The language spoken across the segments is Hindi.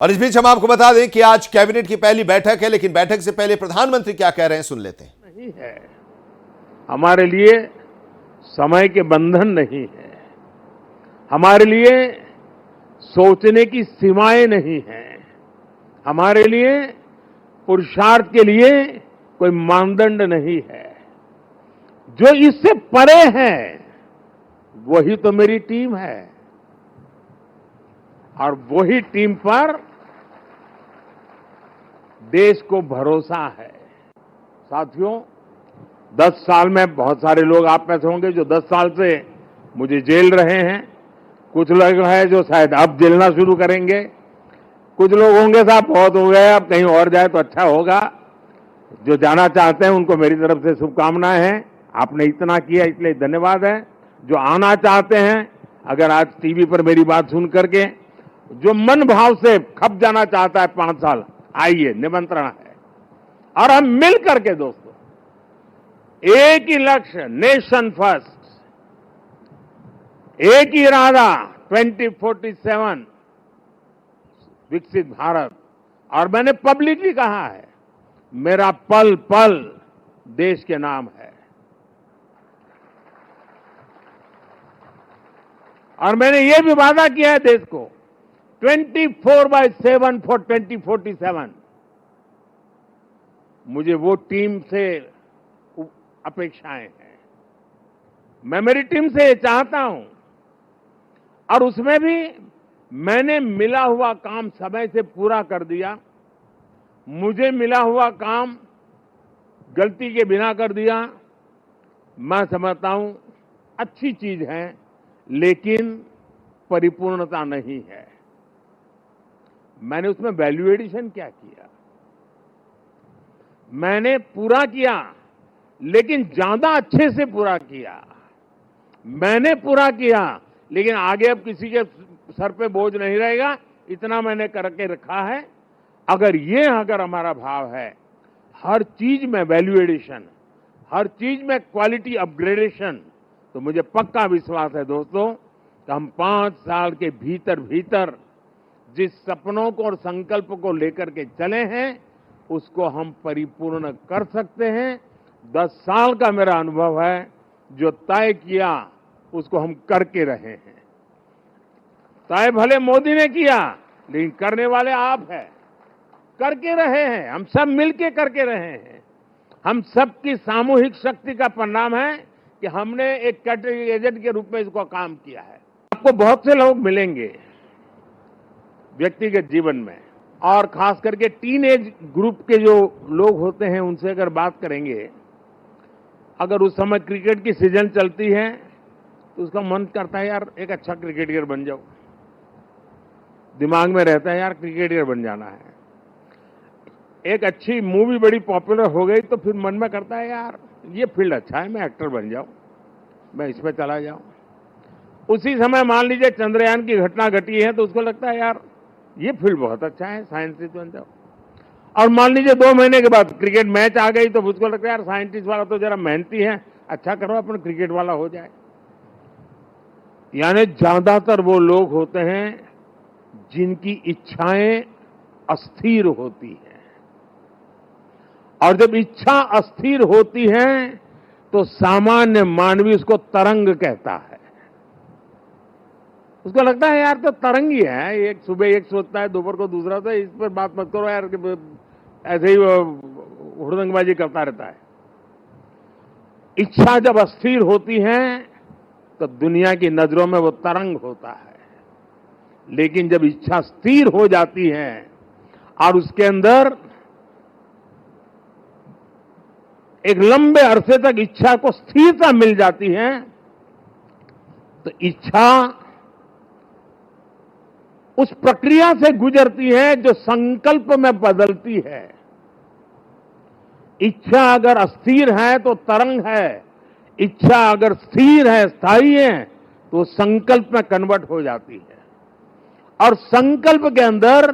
और इस बीच हम आपको बता दें कि आज कैबिनेट की पहली बैठक है, लेकिन बैठक से पहले प्रधानमंत्री क्या कह रहे हैं सुन लेते हैं। नहीं है, हमारे लिए समय के बंधन नहीं है, हमारे लिए सोचने की सीमाएं नहीं है, हमारे लिए पुरुषार्थ के लिए कोई मानदंड नहीं है। जो इससे परे है वही तो मेरी टीम है और वही टीम पर देश को भरोसा है। साथियों, 10 साल में बहुत सारे लोग आप में से होंगे जो 10 साल से मुझे जेल रहे हैं। कुछ लोग हैं जो शायद अब जेलना शुरू करेंगे। कुछ लोग होंगे साहब बहुत हो गए, अब कहीं और जाए तो अच्छा होगा। जो जाना चाहते हैं उनको मेरी तरफ से शुभकामनाएं हैं। आपने इतना किया इसलिए धन्यवाद है। जो आना चाहते हैं, अगर आज टीवी पर मेरी बात सुन करके जो मन भाव से खप जाना चाहता है 5 साल, आइए, निमंत्रण है। और हम मिल करके दोस्तों एक ही लक्ष्य, नेशन फर्स्ट, एक ही इरादा 2047 विकसित भारत। और मैंने पब्लिकली कहा है, मेरा पल पल देश के नाम है। और मैंने ये भी वादा किया है देश को 24/7 फॉर 2047। मुझे वो टीम से अपेक्षाएं हैं, मैं मेरी टीम से चाहता हूं। और उसमें भी मैंने मिला हुआ काम समय से पूरा कर दिया, मुझे मिला हुआ काम गलती के बिना कर दिया। मैं समझता हूं अच्छी चीज है, लेकिन परिपूर्णता नहीं है। मैंने उसमें वैल्यू एडिशन क्या किया? मैंने पूरा किया, लेकिन ज्यादा अच्छे से पूरा किया। मैंने पूरा किया, लेकिन आगे अब किसी के सर पे बोझ नहीं रहेगा, इतना मैंने करके रखा है। अगर हमारा भाव है, हर चीज में वैल्यू एडिशन, हर चीज में क्वालिटी अपग्रेडेशन, तो मुझे पक्का विश्वास है दोस्तों कि हम 5 साल के भीतर भीतर जिस सपनों को और संकल्प को लेकर के चले हैं, उसको हम परिपूर्ण कर सकते हैं। 10 साल का मेरा अनुभव है, जो तय किया उसको हम करके रहे हैं। तय भले मोदी ने किया, लेकिन करने वाले आप हैं। करके रहे हैं, हम सब मिलके करके रहे हैं। हम सबकी सामूहिक शक्ति का परिणाम है कि हमने एक कैटेगरी एजेंट के रूप में इसको काम किया है। आपको बहुत से लोग मिलेंगे व्यक्तिगत जीवन में, और खास करके टीन एज ग्रुप के जो लोग होते हैं उनसे अगर बात करेंगे, अगर उस समय क्रिकेट की सीजन चलती है तो उसका मन करता है यार एक अच्छा क्रिकेटर बन जाओ। दिमाग में रहता है यार क्रिकेटर बन जाना है। एक अच्छी मूवी बड़ी पॉपुलर हो गई तो फिर मन में करता है यार ये फील्ड अच्छा है, मैं एक्टर बन जाऊं, मैं इसमें चला जाऊं। उसी समय मान लीजिए चंद्रयान की घटना घटी है तो उसको लगता है यार ये फील्ड बहुत अच्छा है, साइंटिस्ट बन जाओ। और मान लीजिए 2 महीने के बाद क्रिकेट मैच आ गई तो उसको लगता है यार साइंटिस्ट वाला तो जरा मेहनती है, अच्छा करो अपन क्रिकेट वाला हो जाए। यानी ज्यादातर वो लोग होते हैं जिनकी इच्छाएं अस्थिर होती हैं, और जब इच्छा अस्थिर होती है तो सामान्य मानवी उसको तरंग कहता है। उसको लगता है यार तो तरंग ही है, एक सुबह एक सोचता है, दोपहर को दूसरा, तो इस पर बात मत करो यार, ऐसे ही हुड़दंगबाजी करता रहता है। इच्छा जब अस्थिर होती है तो दुनिया की नजरों में वो तरंग होता है, लेकिन जब इच्छा स्थिर हो जाती है और उसके अंदर एक लंबे अरसे तक इच्छा को स्थिरता मिल जाती है, तो इच्छा उस प्रक्रिया से गुजरती है जो संकल्प में बदलती है। इच्छा अगर अस्थिर है तो तरंग है, इच्छा अगर स्थिर है, स्थायी है, तो संकल्प में कन्वर्ट हो जाती है। और संकल्प के अंदर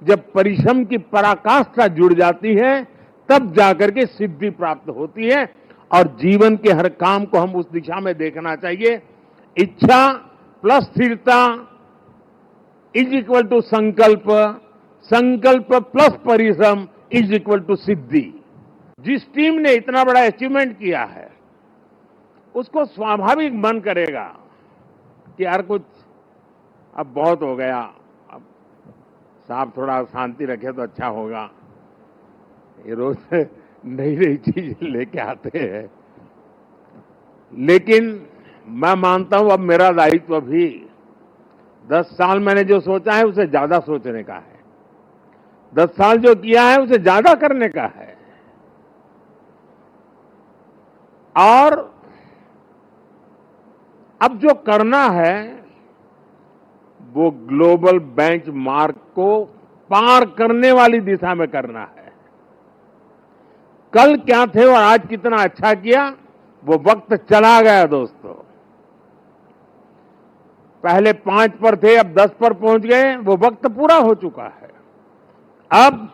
जब परिश्रम की पराकाष्ठा जुड़ जाती है, तब जाकर के सिद्धि प्राप्त होती है। और जीवन के हर काम को हम उस दिशा में देखना चाहिए। इच्छा प्लस स्थिरता इज इक्वल टू संकल्प संकल्प प्लस परिश्रम इज इक्वल टू सिद्धि। जिस टीम ने इतना बड़ा अचीवमेंट किया है उसको स्वाभाविक मन करेगा कि यार कुछ अब बहुत हो गया, अब साहब थोड़ा शांति रखे तो अच्छा होगा। ये रोज नई नई चीज लेके आते हैं, लेकिन मैं मानता हूं अब मेरा दायित्व भी 10 साल मैंने जो सोचा है उसे ज्यादा सोचने का है, 10 साल जो किया है उसे ज्यादा करने का है। और अब जो करना है वो ग्लोबल बेंचमार्क को पार करने वाली दिशा में करना है। कल क्या थे और आज कितना अच्छा किया वो वक्त चला गया दोस्तों। पहले 5 पर थे, अब 10 पर पहुंच गए, वो वक्त पूरा हो चुका है। अब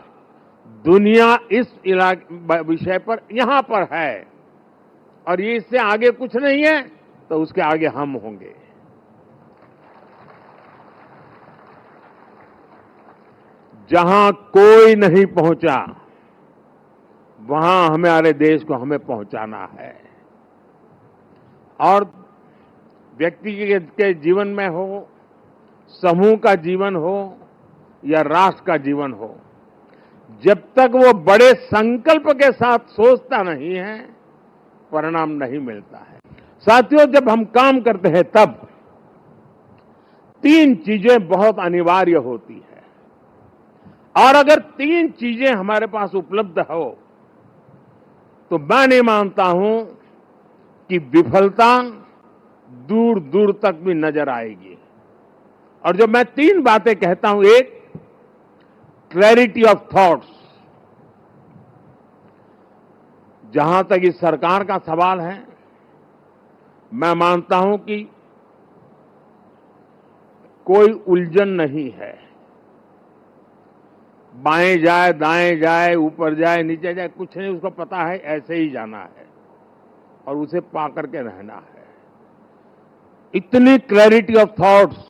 दुनिया इस विषय पर यहां पर है और ये इससे आगे कुछ नहीं है, तो उसके आगे हम होंगे। जहां कोई नहीं पहुंचा वहां हमारे देश को हमें पहुंचाना है। और व्यक्ति के जीवन में हो, समूह का जीवन हो या राष्ट्र का जीवन हो, जब तक वो बड़े संकल्प के साथ सोचता नहीं है परिणाम नहीं मिलता है। साथियों, जब हम काम करते हैं तब 3 चीजें बहुत अनिवार्य होती है और अगर 3 चीजें हमारे पास उपलब्ध हो तो मैं नहीं मानता हूं कि विफलता दूर दूर तक भी नजर आएगी। और जब मैं 3 बातें कहता हूं, एक क्लैरिटी ऑफ थॉट्स, जहां तक इस सरकार का सवाल है, मैं मानता हूं कि कोई उलझन नहीं है। बाएं जाए, दाएं जाए, ऊपर जाए, नीचे जाए, कुछ नहीं, उसको पता है ऐसे ही जाना है और उसे पा करके रहना है। इतनी क्लैरिटी ऑफ थॉट्स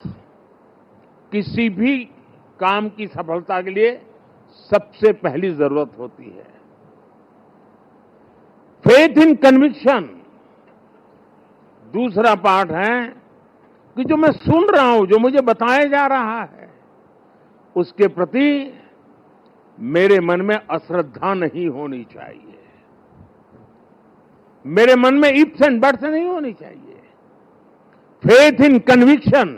किसी भी काम की सफलता के लिए सबसे पहली जरूरत होती है। फेथ इन कन्विक्शन दूसरा पार्ट है कि जो मैं सुन रहा हूं, जो मुझे बताया जा रहा है, उसके प्रति मेरे मन में अश्रद्धा नहीं होनी चाहिए, मेरे मन में इफ्स एंड बट्स नहीं होनी चाहिए। फेथ इन कन्विक्शन,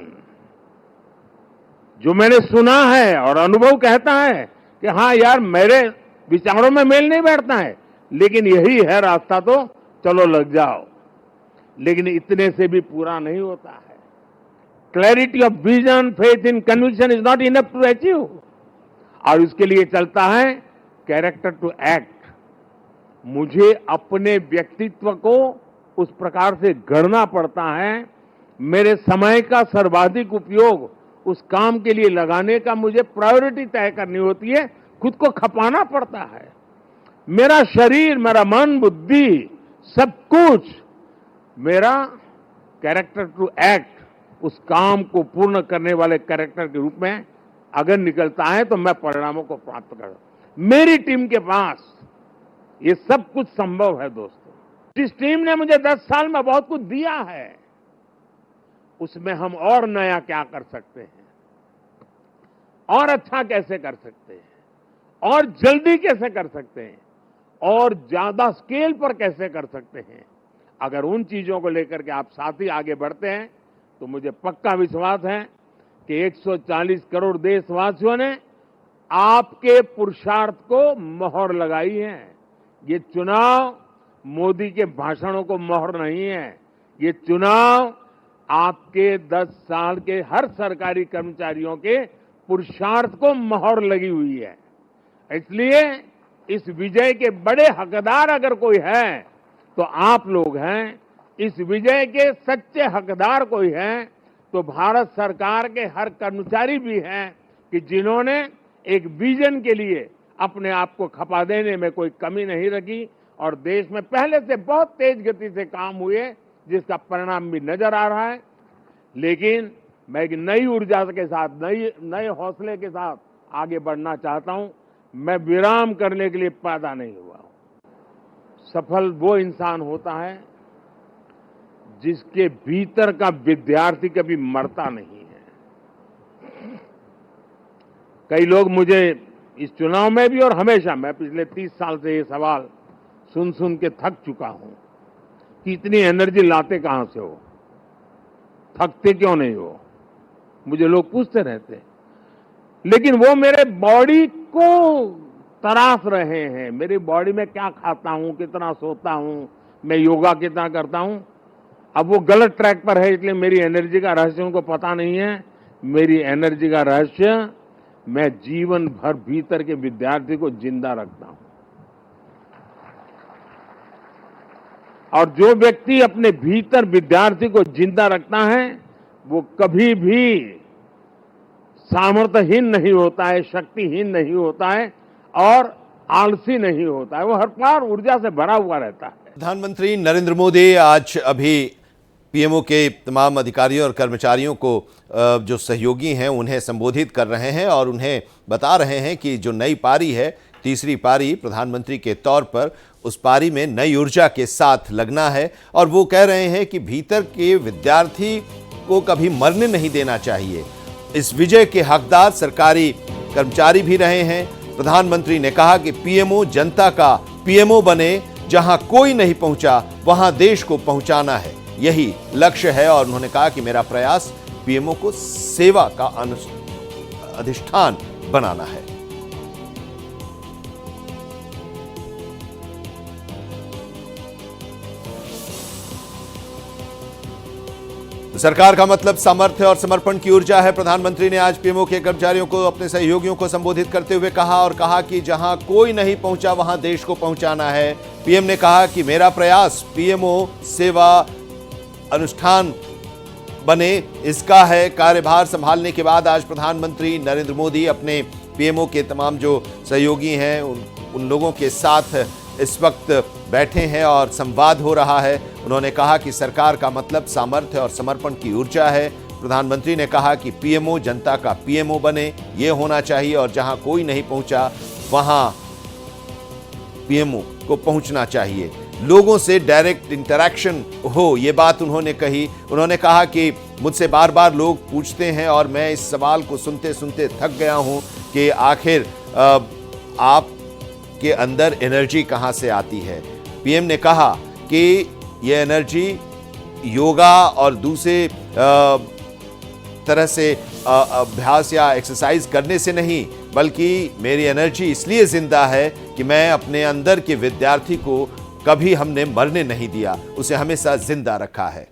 जो मैंने सुना है और अनुभव कहता है कि हाँ यार मेरे विचारों में मेल नहीं बैठता है, लेकिन यही है रास्ता, तो चलो लग जाओ। लेकिन इतने से भी पूरा नहीं होता है। Clarity of vision, faith in conviction is not enough to achieve. और इसके लिए चलता है कैरेक्टर टू एक्ट। मुझे अपने व्यक्तित्व को उस प्रकार से गढ़ना पड़ता है, मेरे समय का सर्वाधिक उपयोग उस काम के लिए लगाने का मुझे प्रायोरिटी तय करनी होती है, खुद को खपाना पड़ता है। मेरा शरीर, मेरा मन, बुद्धि, सब कुछ मेरा कैरेक्टर टू एक्ट, उस काम को पूर्ण करने वाले कैरेक्टर के रूप में अगर निकलता है तो मैं परिणामों को प्राप्त कर। मेरी टीम के पास ये सब कुछ संभव है दोस्तों। जिस टीम ने मुझे 10 साल में बहुत कुछ दिया है, उसमें हम और नया क्या कर सकते हैं, और अच्छा कैसे कर सकते हैं, और जल्दी कैसे कर सकते हैं, और ज्यादा स्केल पर कैसे कर सकते हैं। अगर उन चीजों को लेकर के आप साथ ही आगे बढ़ते हैं तो मुझे पक्का विश्वास है कि 140 करोड़ देशवासियों ने आपके पुरुषार्थ को मोहर लगाई है। ये चुनाव मोदी के भाषणों को मोहर नहीं है, ये चुनाव आपके 10 साल के हर सरकारी कर्मचारियों के पुरुषार्थ को मोहर लगी हुई है। इसलिए इस विजय के बड़े हकदार अगर कोई है तो आप लोग हैं। इस विजय के सच्चे हकदार कोई है तो भारत सरकार के हर कर्मचारी भी हैं कि जिन्होंने एक विजन के लिए अपने आप को खपा देने में कोई कमी नहीं रखी और देश में पहले से बहुत तेज गति से काम हुए, जिसका परिणाम भी नजर आ रहा है। लेकिन मैं एक नई ऊर्जा के साथ, नए हौसले के साथ आगे बढ़ना चाहता हूं। मैं विराम करने के लिए पैदा नहीं हुआ हूं। सफल वो इंसान होता है जिसके भीतर का विद्यार्थी कभी मरता नहीं है। कई लोग मुझे इस चुनाव में भी और हमेशा, मैं पिछले 30 साल से ये सवाल सुन सुन के थक चुका हूं कि इतनी एनर्जी लाते कहां से हो, थकते क्यों नहीं हो, मुझे लोग पूछते रहते। लेकिन वो मेरे बॉडी को तराश रहे हैं, मेरी बॉडी में क्या खाता हूं, कितना सोता हूं, मैं योगा कितना करता हूं। अब वो गलत ट्रैक पर है, इसलिए मेरी एनर्जी का रहस्य उनको पता नहीं है। मेरी एनर्जी का रहस्य, मैं जीवन भर भीतर के विद्यार्थी को जिंदा रखता हूं। और जो व्यक्ति अपने भीतर विद्यार्थी को जिंदा रखता है वो कभी भी सामर्थ्यहीन नहीं होता है, शक्तिहीन नहीं होता है और आलसी नहीं होता है। वो हर बार ऊर्जा से भरा हुआ रहता है। प्रधानमंत्री नरेंद्र मोदी आज अभी पीएमओ के तमाम अधिकारियों और कर्मचारियों को जो सहयोगी हैं उन्हें संबोधित कर रहे हैं और उन्हें बता रहे हैं कि जो नई पारी है, तीसरी पारी प्रधानमंत्री के तौर पर, उस पारी में नई ऊर्जा के साथ लगना है। और वो कह रहे हैं कि भीतर के विद्यार्थी को कभी मरने नहीं देना चाहिए। इस विजय के हकदार सरकारी कर्मचारी भी रहे हैं। प्रधानमंत्री ने कहा कि पीएमओ जनता का पीएमओ बने, जहां कोई नहीं पहुंचा वहां देश को पहुंचाना है, यही लक्ष्य है। और उन्होंने कहा कि मेरा प्रयास पीएमओ को सेवा का अधिष्ठान बनाना है। सरकार का मतलब सामर्थ्य और समर्पण की ऊर्जा है। प्रधानमंत्री ने आज पीएमओ के कर्मचारियों को, अपने सहयोगियों को संबोधित करते हुए कहा कि जहां कोई नहीं पहुंचा वहां देश को पहुंचाना है। पीएम ने कहा कि मेरा प्रयास पीएमओ सेवा अनुष्ठान बने, इसका है। कार्यभार संभालने के बाद आज प्रधानमंत्री नरेंद्र मोदी अपने पीएमओ के तमाम जो सहयोगी हैं उन लोगों के साथ इस वक्त बैठे हैं और संवाद हो रहा है। उन्होंने कहा कि सरकार का मतलब सामर्थ्य और समर्पण की ऊर्जा है। प्रधानमंत्री ने कहा कि पीएमओ जनता का पीएमओ बने, ये होना चाहिए और जहां कोई नहीं पहुंचा वहां पीएमओ को पहुंचना चाहिए। लोगों से डायरेक्ट इंटरैक्शन हो, ये बात उन्होंने कही। उन्होंने कहा कि मुझसे बार बार लोग पूछते हैं और मैं इस सवाल को सुनते सुनते थक गया हूं कि आखिर आप के अंदर एनर्जी कहां से आती है। पीएम ने कहा कि यह एनर्जी योगा और दूसरे तरह से अभ्यास या एक्सरसाइज करने से नहीं, बल्कि मेरी एनर्जी इसलिए जिंदा है कि मैं अपने अंदर के विद्यार्थी को कभी हमने मरने नहीं दिया, उसे हमेशा जिंदा रखा है।